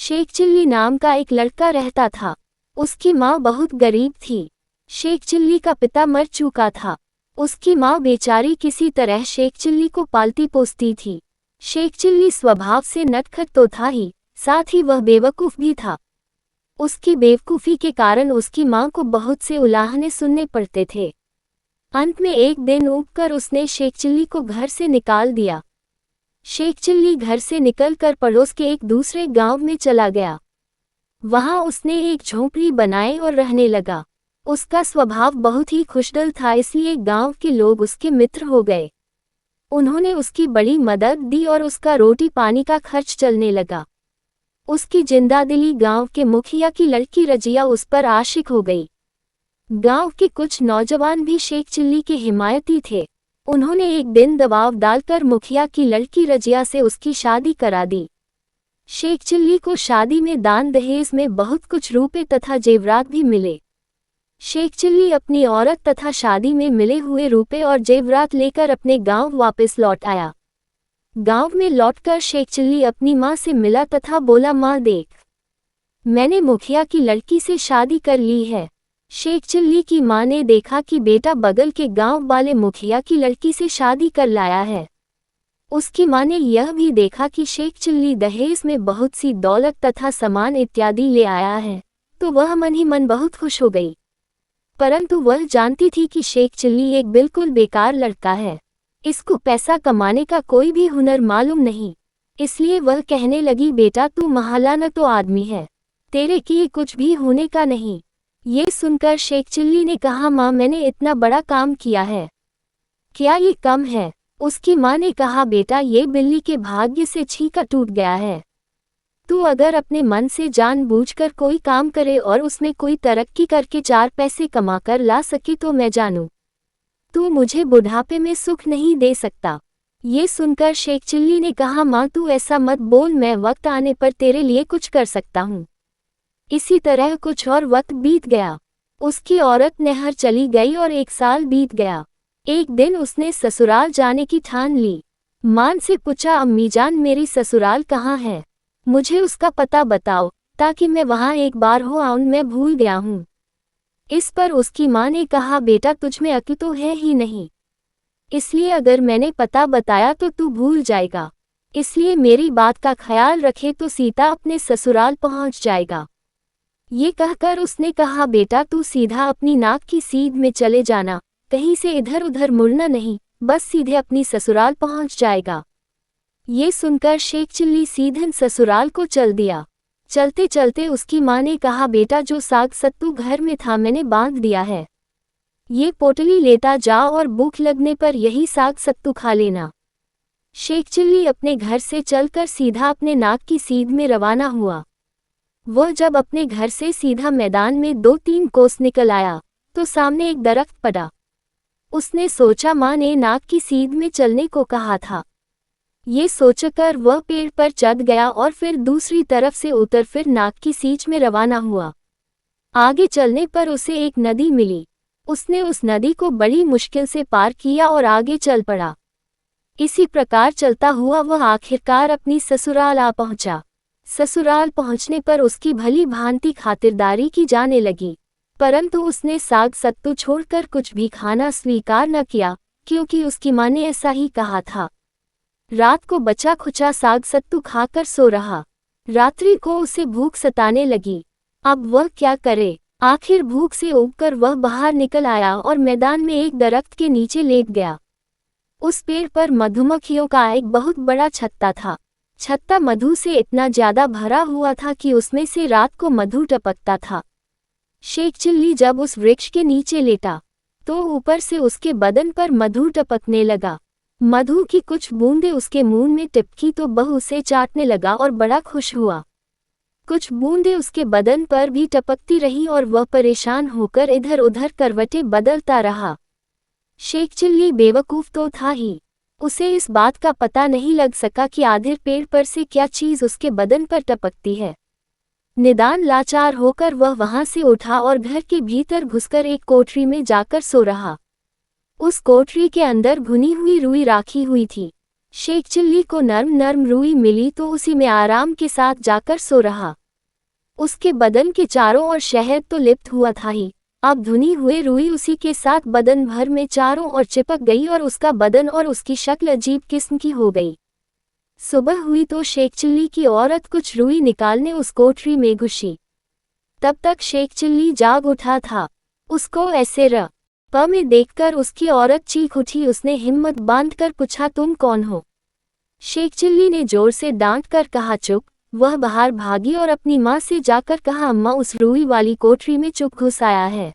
Sheikh chilli नाम का एक लड़का रहता था। उसकी माँ बहुत गरीब थी। शेख चिल्ली का पिता मर चुका था। उसकी माँ बेचारी किसी तरह शेख चिल्ली को पालती पोसती थी। शेख चिल्ली स्वभाव से नटखट तो था ही, साथ ही वह बेवकूफ़ भी था। उसकी बेवकूफ़ी के कारण उसकी माँ को बहुत से उलाहने सुनने पड़ते थे। अंत में एक दिन ऊबकर उसने शेख चिल्ली को घर से निकाल दिया। शेख चिल्ली घर से निकलकर पड़ोस के एक दूसरे गांव में चला गया। वहां उसने एक झोंपड़ी बनाई और रहने लगा। उसका स्वभाव बहुत ही खुशदिल था, इसलिए गांव के लोग उसके मित्र हो गए। उन्होंने उसकी बड़ी मदद दी और उसका रोटी पानी का खर्च चलने लगा। उसकी जिंदादिली गांव के मुखिया की लड़की रजिया उस पर आशिक हो गई। गांव के कुछ नौजवान भी शेख चिल्ली के हिमायती थे। उन्होंने एक दिन दबाव डालकर मुखिया की लड़की रजिया से उसकी शादी करा दी। शेख चिल्ली को शादी में दान दहेज में बहुत कुछ रुपए तथा जेवरात भी मिले। शेख चिल्ली अपनी औरत तथा शादी में मिले हुए रुपए और जेवरात लेकर अपने गांव वापस लौट आया। गांव में लौटकर शेख चिल्ली अपनी माँ से मिला तथा बोला, माँ देख, मैंने मुखिया की लड़की से शादी कर ली है। शेख चिल्ली की माँ ने देखा कि बेटा बगल के गांव वाले मुखिया की लड़की से शादी कर लाया है। उसकी माँ ने यह भी देखा कि शेख चिल्ली दहेज में बहुत सी दौलत तथा सामान इत्यादि ले आया है, तो वह मन ही मन बहुत खुश हो गई। परंतु वह जानती थी कि शेख चिल्ली एक बिल्कुल बेकार लड़का है। इसको पैसा कमाने का कोई भी हुनर मालूम नहीं। इसलिए वह कहने लगी, बेटा तू महालाना तो आदमी है, तेरे किए कुछ भी होने का नहीं। ये सुनकर शेख चिल्ली ने कहा, माँ मैंने इतना बड़ा काम किया है, क्या ये कम है? उसकी माँ ने कहा, बेटा ये बिल्ली के भाग्य से छीका टूट गया है। तू अगर अपने मन से जानबूझकर कोई काम करे और उसमें कोई तरक्की करके 4 पैसे कमा कर ला सके तो मैं जानूं, तू मुझे बुढ़ापे में सुख नहीं दे सकता। ये सुनकर शेख चिल्ली ने कहा, माँ तू ऐसा मत बोल, मैं वक्त आने पर तेरे लिए कुछ कर सकता हूँ। इसी तरह कुछ और वक्त बीत गया। उसकी औरत नहर चली गई और 1 साल बीत गया। एक दिन उसने ससुराल जाने की ठान ली। मां से पूछा, अम्मी जान मेरी ससुराल कहाँ है? मुझे उसका पता बताओ ताकि मैं वहां एक बार हो आऊं, मैं भूल गया हूँ। इस पर उसकी मां ने कहा, बेटा तुझमें अक्ल तो है ही नहीं, इसलिए अगर मैंने पता बताया तो तू भूल जाएगा। इसलिए मेरी बात का ख्याल रखे तो सीता अपने ससुराल पहुंच जाएगा। ये कहकर उसने कहा, बेटा तू सीधा अपनी नाक की सीध में चले जाना, कहीं से इधर उधर मुड़ना नहीं, बस सीधे अपनी ससुराल पहुंच जाएगा। ये सुनकर शेख चिल्ली सीधे ससुराल को चल दिया। चलते चलते उसकी माँ ने कहा, बेटा जो साग सत्तू घर में था मैंने बांध दिया है, ये पोटली लेता जा और भूख लगने पर यही साग सत्तू खा लेना। शेख चिल्ली अपने घर से चलकर सीधा अपने नाक की सीध में रवाना हुआ। वह जब अपने घर से सीधा मैदान में 2-3 कोस निकल आया तो सामने एक दरख्त पड़ा। उसने सोचा माँ ने नाक की सीध में चलने को कहा था। ये सोचकर वह पेड़ पर चढ़ गया और फिर दूसरी तरफ से उतर फिर नाक की सीध में रवाना हुआ। आगे चलने पर उसे एक नदी मिली। उसने उस नदी को बड़ी मुश्किल से पार किया और आगे चल पड़ा। इसी प्रकार चलता हुआ वह आखिरकार अपनी ससुराल आ पहुंचा। ससुराल पहुंचने पर उसकी भली भांति खातिरदारी की जाने लगी, परंतु उसने साग सत्तू छोड़कर कुछ भी खाना स्वीकार न किया, क्योंकि उसकी माँ ने ऐसा ही कहा था। रात को बचा खुचा साग सत्तू खाकर सो रहा। रात्रि को उसे भूख सताने लगी। अब वह क्या करे? आखिर भूख से ऊबकर वह बाहर निकल आया और मैदान में एक दरख्त के नीचे लेट गया। उस पेड़ पर मधुमक्खियों का एक बहुत बड़ा छत्ता था। छत्ता मधु से इतना ज्यादा भरा हुआ था कि उसमें से रात को मधु टपकता था। शेख चिल्ली जब उस वृक्ष के नीचे लेटा तो ऊपर से उसके बदन पर मधु टपकने लगा। मधु की कुछ बूंदें उसके मुंह में टिपकी तो वह उसे चाटने लगा और बड़ा खुश हुआ। कुछ बूंदें उसके बदन पर भी टपकती रही और वह परेशान होकर इधर उधर करवटें बदलता रहा। शेख चिल्ली बेवकूफ तो था ही, उसे इस बात का पता नहीं लग सका कि आखिर पेड़ पर से क्या चीज उसके बदन पर टपकती है। निदान लाचार होकर वह वहां से उठा और घर के भीतर घुसकर एक कोठरी में जाकर सो रहा। उस कोठरी के अंदर भुनी हुई रुई राखी हुई थी। शेख चिल्ली को नर्म नर्म रुई मिली तो उसी में आराम के साथ जाकर सो रहा। उसके बदन के चारों ओर शहद तो लिप्त हुआ था ही, अब धुनी हुए रुई उसी के साथ बदन भर में चारों ओर चिपक गई और उसका बदन और उसकी शक्ल अजीब किस्म की हो गई। सुबह हुई तो शेख चिल्ली की औरत कुछ रुई निकालने उस कोठरी में घुसी। तब तक शेख चिल्ली जाग उठा था। उसको ऐसे प में देखकर उसकी औरत चीख उठी। उसने हिम्मत बांधकर पूछा, तुम कौन हो? शेख चिल्ली ने जोर से डांट कर कहा, चुप। वह बाहर भागी और अपनी माँ से जाकर कहा, अम्मा उस रुई वाली कोठरी में चुप घुस आया है।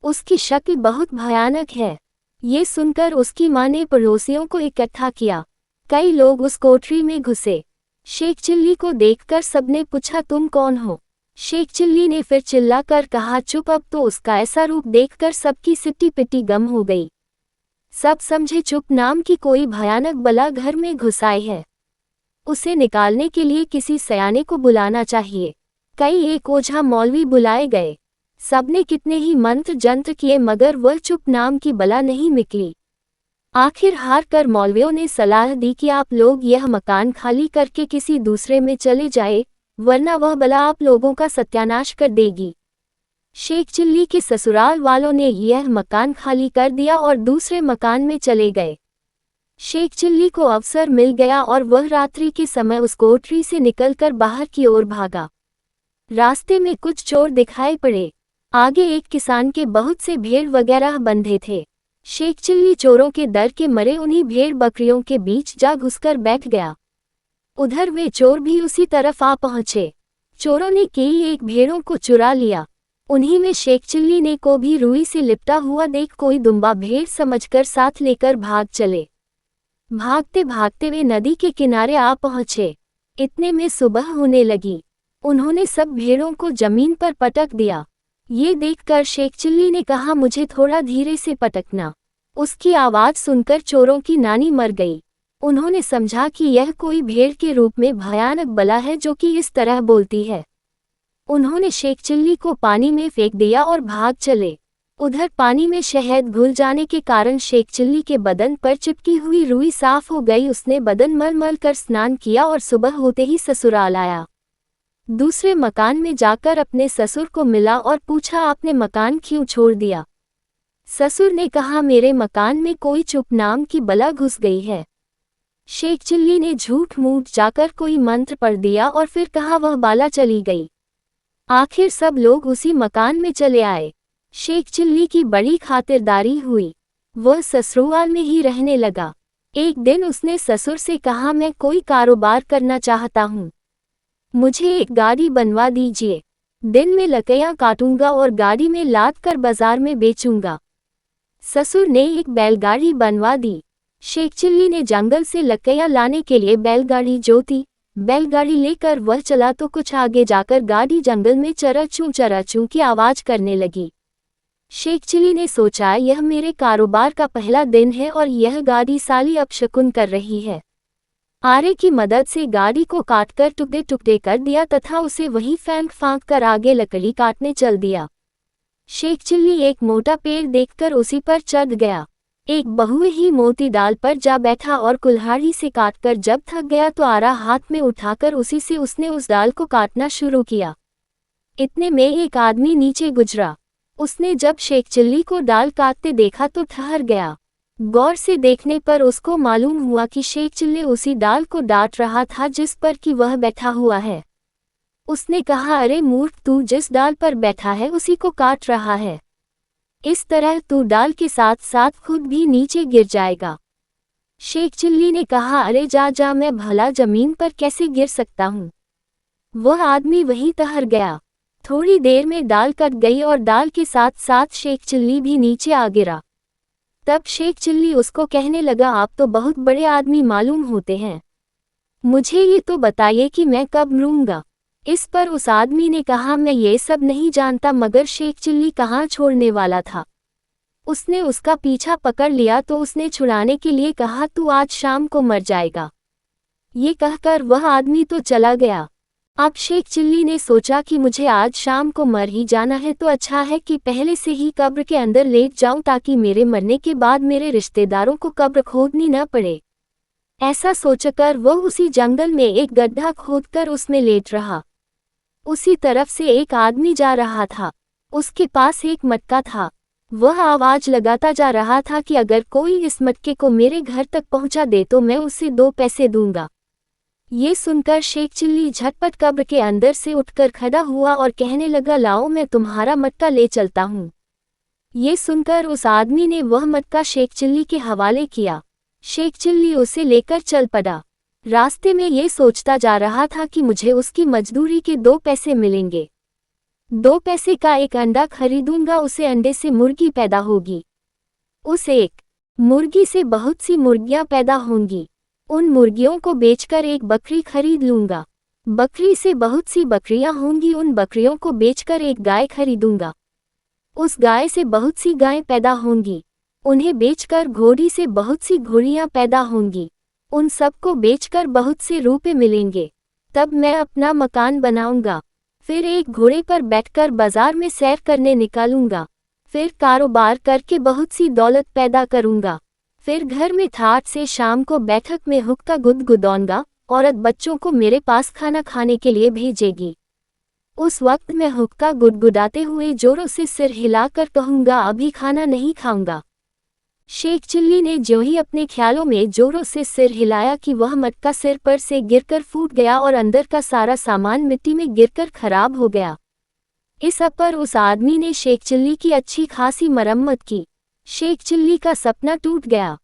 उसकी शक्ल बहुत भयानक है। ये सुनकर उसकी माँ ने पड़ोसियों को इकट्ठा किया। कई लोग उस कोठरी में घुसे। शेख चिल्ली को देखकर सबने पूछा, तुम कौन हो? शेख चिल्ली ने फिर चिल्लाकर कहा, चुप। अब तो उसका ऐसा रूप देखकर सबकी सिट्टी पिट्टी गम हो गई। सब समझे चुप नाम की कोई भयानक बला घर में घुस आई है। उसे निकालने के लिए किसी सयाने को बुलाना चाहिए। कई एक ओझा मौलवी बुलाए गए। सबने कितने ही मंत्र जंत्र किए मगर वह चुप नाम की बला नहीं निकली। आखिर हार कर मौलवियों ने सलाह दी कि आप लोग यह मकान खाली करके किसी दूसरे में चले जाए, वरना वह बला आप लोगों का सत्यानाश कर देगी। शेख चिल्ली के ससुराल वालों ने यह मकान खाली कर दिया और दूसरे मकान में चले गए। शेख चिल्ली को अवसर मिल गया और वह रात्रि के समय उस कोठरी से निकलकर बाहर की ओर भागा। रास्ते में कुछ चोर दिखाई पड़े। आगे एक किसान के बहुत से भेड़ वगैरह बंधे थे। शेख चिल्ली चोरों के डर के मरे उन्हीं भेड़ बकरियों के बीच जा घुसकर बैठ गया। उधर वे चोर भी उसी तरफ आ पहुंचे। चोरों ने कई एक भेड़ों को चुरा लिया। उन्हीं में शेख चिल्ली ने को भी रुई से लिपटा हुआ देख कोई दुम्बा भेड़ समझकर साथ लेकर भाग चले। भागते भागते वे नदी के किनारे आ पहुंचे। इतने में सुबह होने लगी। उन्होंने सब भेड़ों को जमीन पर पटक दिया। ये देखकर शेख चिल्ली ने कहा, मुझे थोड़ा धीरे से पटकना। उसकी आवाज़ सुनकर चोरों की नानी मर गई। उन्होंने समझा कि यह कोई भेड़ के रूप में भयानक बला है जो कि इस तरह बोलती है। उन्होंने शेख चिल्ली को पानी में फेंक दिया और भाग चले। उधर पानी में शहद घुल जाने के कारण शेख चिल्ली के बदन पर चिपकी हुई रुई साफ हो गई। उसने बदन मल मल कर स्नान किया और सुबह होते ही ससुराल आया। दूसरे मकान में जाकर अपने ससुर को मिला और पूछा, आपने मकान क्यों छोड़ दिया? ससुर ने कहा, मेरे मकान में कोई चुप नाम की बला घुस गई है। शेख चिल्ली ने झूठ मूठ जाकर कोई मंत्र पढ़ दिया और फिर कहा वह बाला चली गई। आखिर सब लोग उसी मकान में चले आए। शेख चिल्ली की बड़ी खातिरदारी हुई। वह ससुराल में ही रहने लगा। एक दिन उसने ससुर से कहा, मैं कोई कारोबार करना चाहता हूँ, मुझे एक गाड़ी बनवा दीजिए। दिन में लकड़ियाँ काटूंगा और गाड़ी में लाद कर बाजार में बेचूंगा। ससुर ने एक बैलगाड़ी बनवा दी। शेख चिल्ली ने जंगल से लकड़ियाँ लाने के लिए बैलगाड़ी जोती। बैलगाड़ी लेकर वह चला तो कुछ आगे जाकर गाड़ी जंगल में चराचूं की आवाज़ करने लगी। शेख चिल्ली ने सोचा, यह मेरे कारोबार का पहला दिन है और यह गाड़ी साली अपशकुन कर रही है। आरे की मदद से गाड़ी को काटकर टुकड़े टुकड़े कर दिया तथा उसे वहीं फेंक फांक कर आगे लकड़ी काटने चल दिया। शेख चिल्ली एक मोटा पेड़ देखकर उसी पर चढ़ गया। एक बहुए ही मोटी डाल पर जा बैठा और कुल्हाड़ी से काटकर जब थक गया तो आरा हाथ में उठाकर उसी से उसने उस डाल को काटना शुरू किया। इतने में एक आदमी नीचे गुजरा। उसने जब शेख चिल्ली को डाल काटते देखा तो ठहर गया। गौर से देखने पर उसको मालूम हुआ कि शेख चिल्ली उसी डाल को डांट रहा था जिस पर कि वह बैठा हुआ है। उसने कहा, अरे मूर्ख, तू जिस डाल पर बैठा है उसी को काट रहा है। इस तरह तू डाल के साथ साथ खुद भी नीचे गिर जाएगा। शेख चिल्ली ने कहा, अरे जा जा, मैं भला जमीन पर कैसे गिर सकता हूँ। वह आदमी वहीं ठहर गया। थोड़ी देर में डाल कट गई और डाल के साथ साथ शेख चिल्ली भी नीचे आ गिरा। तब शेख चिल्ली उसको कहने लगा, आप तो बहुत बड़े आदमी मालूम होते हैं, मुझे ये तो बताइए कि मैं कब मरूंगा। इस पर उस आदमी ने कहा, मैं ये सब नहीं जानता, मगर शेख चिल्ली कहाँ छोड़ने वाला था। उसने उसका पीछा पकड़ लिया तो उसने छुड़ाने के लिए कहा, तू आज शाम को मर जाएगा। ये कहकर वह आदमी तो चला गया। अब शेख चिल्ली ने सोचा कि मुझे आज शाम को मर ही जाना है तो अच्छा है कि पहले से ही कब्र के अंदर लेट जाऊं ताकि मेरे मरने के बाद मेरे रिश्तेदारों को कब्र खोदनी न पड़े। ऐसा सोचकर वो उसी जंगल में एक गड्ढा खोदकर उसमें लेट रहा। उसी तरफ से एक आदमी जा रहा था। उसके पास एक मटका था। वह आवाज लगाता जा रहा था कि अगर कोई इस मटके को मेरे घर तक पहुंचा दे तो मैं उसे 2 पैसे दूंगा। ये सुनकर शेख चिल्ली झटपट कब्र के अंदर से उठकर खड़ा हुआ और कहने लगा, लाओ मैं तुम्हारा मटका ले चलता हूँ। ये सुनकर उस आदमी ने वह मटका शेख चिल्ली के हवाले किया। शेख चिल्ली उसे लेकर चल पड़ा। रास्ते में ये सोचता जा रहा था कि मुझे उसकी मजदूरी के 2 पैसे मिलेंगे। 2 पैसे का एक अंडा खरीदूंगा, उसे अंडे से मुर्गी पैदा होगी। उस एक मुर्गी से बहुत सी मुर्गियां पैदा होंगी। उन मुर्गियों को बेचकर एक बकरी खरीद लूंगा। बकरी से बहुत सी बकरियां होंगी, उन बकरियों को बेचकर एक गाय खरीदूंगा। उस गाय से बहुत सी गायें पैदा होंगी। उन्हें बेचकर घोड़ी से बहुत सी घोड़ियां पैदा होंगी। उन सबको बेचकर बहुत से रुपए मिलेंगे। तब मैं अपना मकान बनाऊंगा। फिर एक घोड़े पर बैठकर बाजार में सैर करने निकालूंगा। फिर कारोबार करके बहुत सी दौलत पैदा करूंगा। फिर घर में ठाठ से शाम को बैठक में हुक्का गुदगुदाऊंगा। औरत बच्चों को मेरे पास खाना खाने के लिए भेजेगी। उस वक्त मैं हुक्का गुदगुदाते हुए जोरों से सिर हिलाकर कहूंगा, अभी खाना नहीं खाऊंगा। शेख चिल्ली ने ज्यों ही अपने ख्यालों में जोरों से सिर हिलाया कि वह मटका सिर पर से गिरकर फूट गया और अंदर का सारा सामान मिट्टी में गिरकर खराब हो गया। इस पर उस आदमी ने शेख चिल्ली की अच्छी खासी मरम्मत की। शेख चिल्ली का सपना टूट गया।